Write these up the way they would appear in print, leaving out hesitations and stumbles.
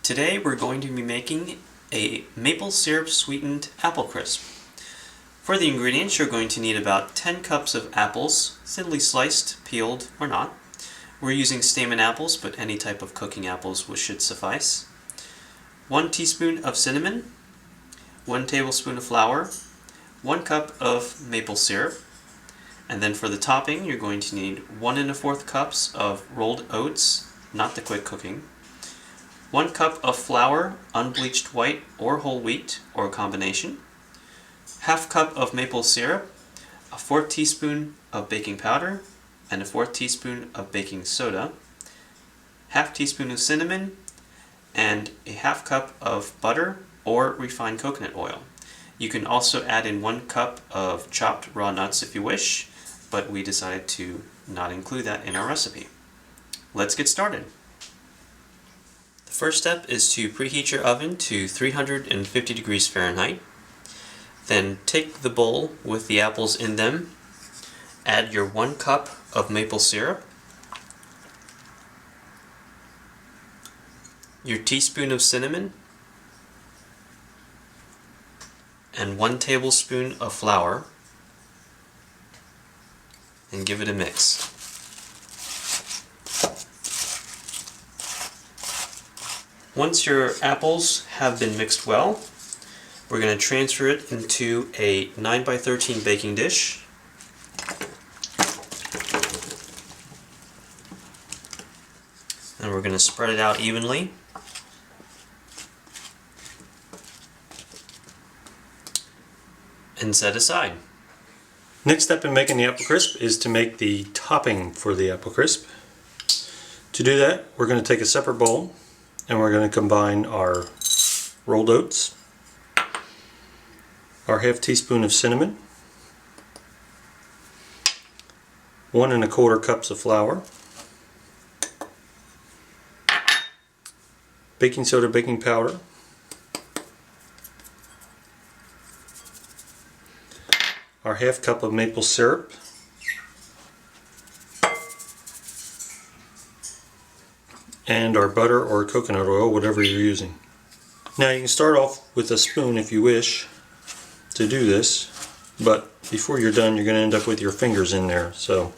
Today we're going to be making a maple syrup sweetened apple crisp. For the ingredients, you're going to need about 10 cups of apples, thinly sliced, peeled, or not. We're using Stamen apples, but any type of cooking apples should suffice. 1 teaspoon of cinnamon, 1 tablespoon of flour, 1 cup of maple syrup, and then for the topping, you're going to need 1 1/4 cups of rolled oats, not the quick cooking, 1 cup of flour, unbleached white or whole wheat, or a combination, ½ cup of maple syrup, a 1/4 teaspoon of baking powder, and a 1/4 teaspoon of baking soda, ½ teaspoon of cinnamon, and a ½ cup of butter or refined coconut oil. You can also add in 1 cup of chopped raw nuts if you wish, but we decided to not include that in our recipe. Let's get started. The first step is to preheat your oven to 350 degrees Fahrenheit. Then take the bowl with the apples in them, add your 1 cup of maple syrup, your teaspoon of cinnamon, and 1 tablespoon of flour, and give it a mix. Once your apples have been mixed well, we're going to transfer it into a 9x13 baking dish. And we're going to spread it out evenly. And set aside. Next step in making the apple crisp is to make the topping for the apple crisp. To do that, we're going to take a separate bowl and we're going to combine our rolled oats, our ½ teaspoon of cinnamon, 1 1/4 cups of flour, baking soda, baking powder, our ½ cup of maple syrup, and our butter or coconut oil, whatever you're using. Now you can start off with a spoon if you wish to do this, but before you're done you're going to end up with your fingers in there, so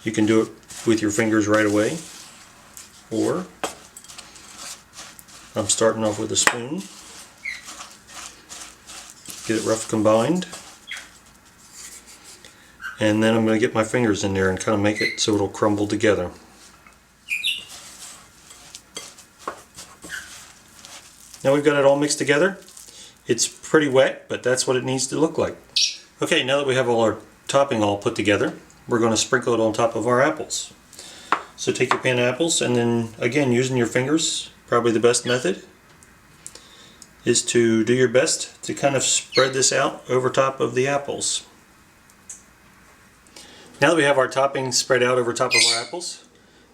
you can do it with your fingers right away, or I'm starting off with a spoon. Get it rough combined, and then I'm going to get my fingers in there and kind of make it so it'll crumble together. Now we've got it all mixed together. It's pretty wet, but that's what it needs to look like. Okay, now that we have all our topping all put together, we're going to sprinkle it on top of our apples. So take your pan of apples, and then again using your fingers, probably the best method, is to do your best to kind of spread this out over top of the apples. Now that we have our topping spread out over top of our apples,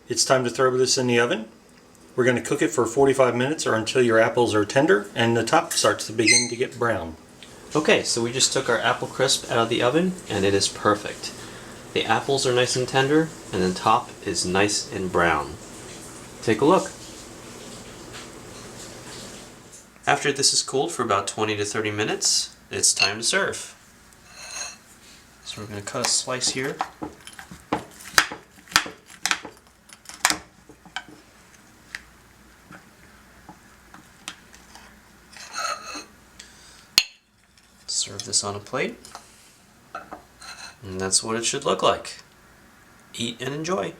it's time to throw this in the oven. We're going to cook it for 45 minutes or until your apples are tender and the top starts to begin to get brown. Okay, so we just took our apple crisp out of the oven and it is perfect. The apples are nice and tender and the top is nice and brown. Take a look. After this is cooled for about 20 to 30 minutes, it's time to serve. So we're going to cut a slice here. Serve this on a plate, and that's what it should look like. Eat and enjoy.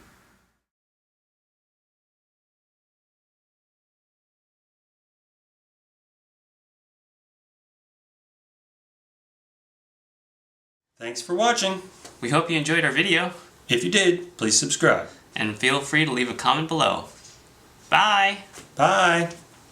Thanks for watching. We hope you enjoyed our video. If you did, please subscribe. And feel free to leave a comment below. Bye! Bye!